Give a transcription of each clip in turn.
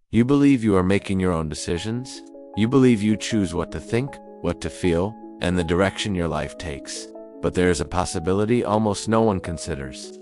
You believe you are making your own decisions. You believe you choose what to think, what to feel, and the direction your life takes. But there is a possibility almost no one considers.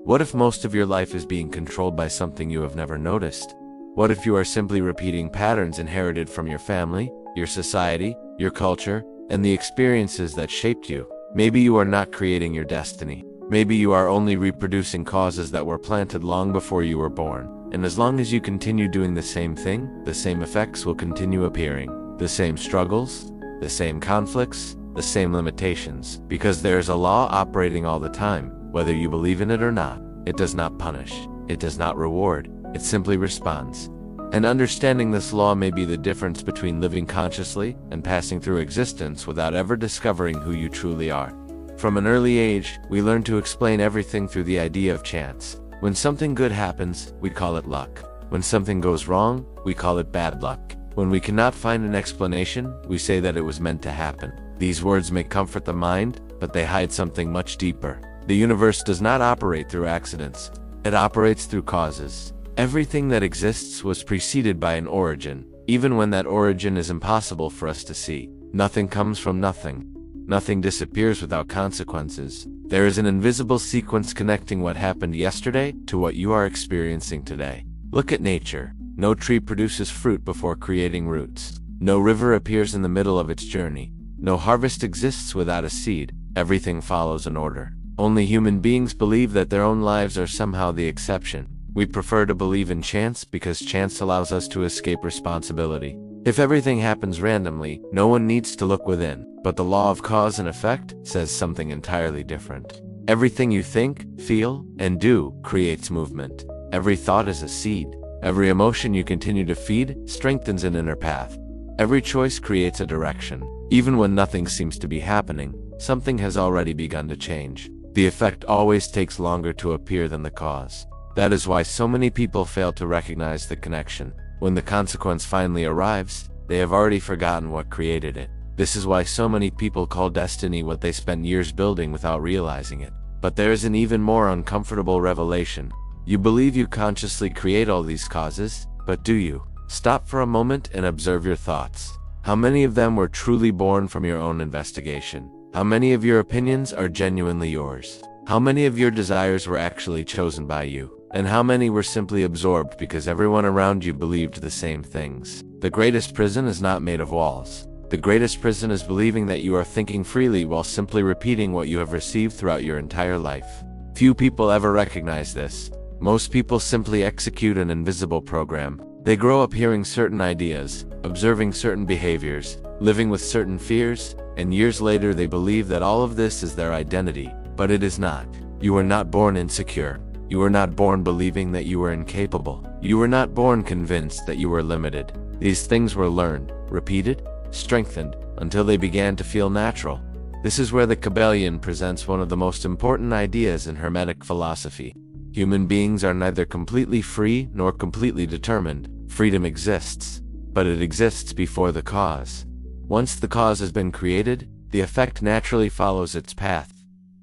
What if most of your life is being controlled by something you have never noticed? What if you are simply repeating patterns inherited from your family, your society, your culture, and the experiences that shaped you? Maybe you are not creating your destiny. Maybe you are only reproducing causes that were planted long before you were born. And as long as you continue doing the same thing, the same effects will continue appearing. The same struggles, the same conflicts, the same limitations. Because there is a law operating all the time, whether you believe in it or not. It does not punish. It does not reward. It simply responds. And understanding this law may be the difference between living consciously and passing through existence without ever discovering who you truly are. From an early age, we learn to explain everything through the idea of chance. When something good happens, we call it luck. When something goes wrong, we call it bad luck. When we cannot find an explanation, we say that it was meant to happen. These words may comfort the mind, but they hide something much deeper. The universe does not operate through accidents. It operates through causes. Everything that exists was preceded by an origin, even when that origin is impossible for us to see. Nothing comes from nothing. Nothing disappears without consequences. There is an invisible sequence connecting what happened yesterday to what you are experiencing today. Look at nature. No tree produces fruit before creating roots. No river appears in the middle of its journey. No harvest exists without a seed. Everything follows an order. Only human beings believe that their own lives are somehow the exception. We prefer to believe in chance because chance allows us to escape responsibility. If everything happens randomly, no one needs to look within. But the law of cause and effect says something entirely different. Everything you think, feel, and do creates movement. Every thought is a seed. Every emotion you continue to feed strengthens an inner path. Every choice creates a direction. Even when nothing seems to be happening, something has already begun to change. The effect always takes longer to appear than the cause. That is why so many people fail to recognize the connection. When the consequence finally arrives, they have already forgotten what created it. This is why so many people call destiny what they spent years building without realizing it. But there is an even more uncomfortable revelation. You believe you consciously create all these causes, but do you? Stop for a moment and observe your thoughts. How many of them were truly born from your own investigation? How many of your opinions are genuinely yours? How many of your desires were actually chosen by you? And how many were simply absorbed because everyone around you believed the same things? The greatest prison is not made of walls. The greatest prison is believing that you are thinking freely while simply repeating what you have received throughout your entire life. Few people ever recognize this. Most people simply execute an invisible program. They grow up hearing certain ideas, observing certain behaviors, living with certain fears, and years later they believe that all of this is their identity. But it is not. You were not born insecure. You were not born believing that you were incapable. You were not born convinced that you were limited. These things were learned, repeated, strengthened, until they began to feel natural. This is where the Kybalion presents one of the most important ideas in Hermetic philosophy. Human beings are neither completely free nor completely determined. Freedom exists, but it exists before the cause. Once the cause has been created, the effect naturally follows its path.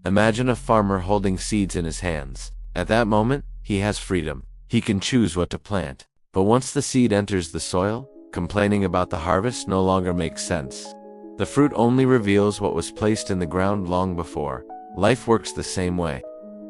Imagine a farmer holding seeds in his hands. At that moment, he has freedom. He can choose what to plant. But once the seed enters the soil, complaining about the harvest no longer makes sense. The fruit only reveals what was placed in the ground long before. Life works the same way.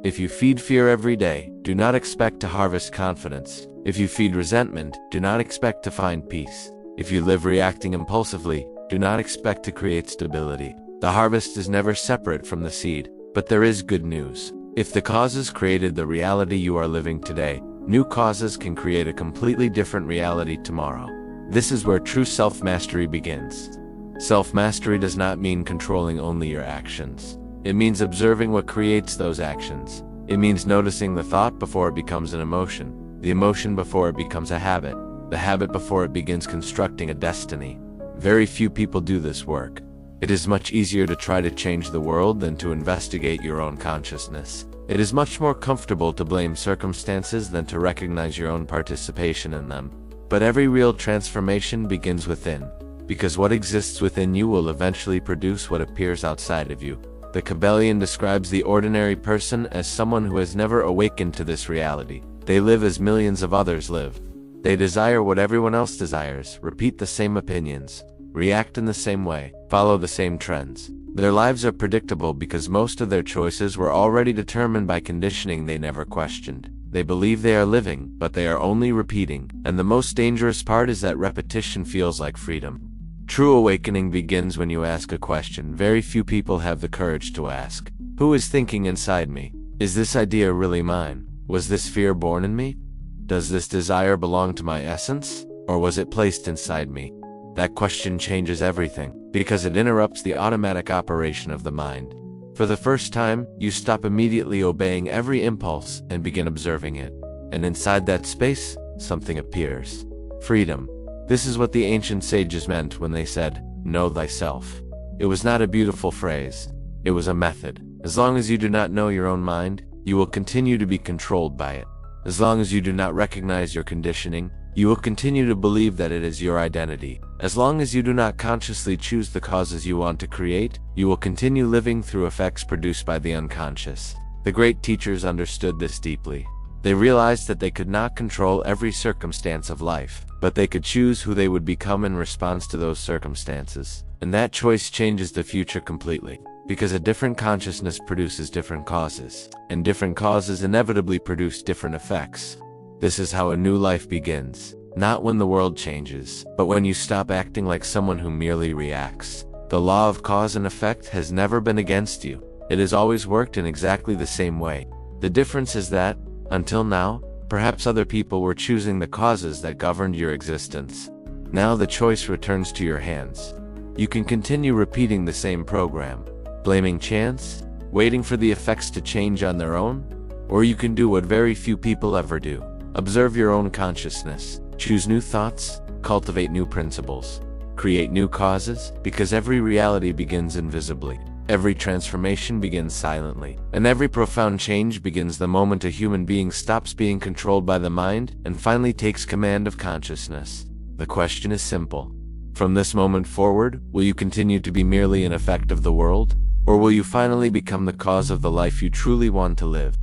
If you feed fear every day, do not expect to harvest confidence. If you feed resentment, do not expect to find peace. If you live reacting impulsively, do not expect to create stability. The harvest is never separate from the seed. But there is good news. If the causes created the reality you are living today, new causes can create a completely different reality tomorrow. This is where true self-mastery begins. Self-mastery does not mean controlling only your actions. It means observing what creates those actions. It means noticing the thought before it becomes an emotion, the emotion before it becomes a habit, the habit before it begins constructing a destiny. Very few people do this work. It is much easier to try to change the world than to investigate your own consciousness. It is much more comfortable to blame circumstances than to recognize your own participation in them. But every real transformation begins within, because what exists within you will eventually produce what appears outside of you. The Kybalion describes the ordinary person as someone who has never awakened to this reality. They live as millions of others live. They desire what everyone else desires, repeat the same opinions, react in the same way, follow the same trends. Their lives are predictable because most of their choices were already determined by conditioning they never questioned. They believe they are living, but they are only repeating, and the most dangerous part is that repetition feels like freedom. True awakening begins when you ask a question very few people have the courage to ask. Who is thinking inside me? Is this idea really mine? Was this fear born in me? Does this desire belong to my essence, or was it placed inside me? That question changes everything, because it interrupts the automatic operation of the mind. For the first time, you stop immediately obeying every impulse and begin observing it. And inside that space, something appears. Freedom. This is what the ancient sages meant when they said, "Know thyself." It was not a beautiful phrase. It was a method. As long as you do not know your own mind, you will continue to be controlled by it. As long as you do not recognize your conditioning, you will continue to believe that it is your identity. As long as you do not consciously choose the causes you want to create, you will continue living through effects produced by the unconscious. The great teachers understood this deeply. They realized that they could not control every circumstance of life, but they could choose who they would become in response to those circumstances. And that choice changes the future completely. Because a different consciousness produces different causes, and different causes inevitably produce different effects. This is how a new life begins, not when the world changes, but when you stop acting like someone who merely reacts. The law of cause and effect has never been against you. It has always worked in exactly the same way. The difference is that, until now, perhaps other people were choosing the causes that governed your existence. Now the choice returns to your hands. You can continue repeating the same program, blaming chance, waiting for the effects to change on their own, or you can do what very few people ever do. Observe your own consciousness, choose new thoughts, cultivate new principles, create new causes, because every reality begins invisibly. Every transformation begins silently, and every profound change begins the moment a human being stops being controlled by the mind and finally takes command of consciousness. The question is simple. From this moment forward, will you continue to be merely an effect of the world? Or will you finally become the cause of the life you truly want to live?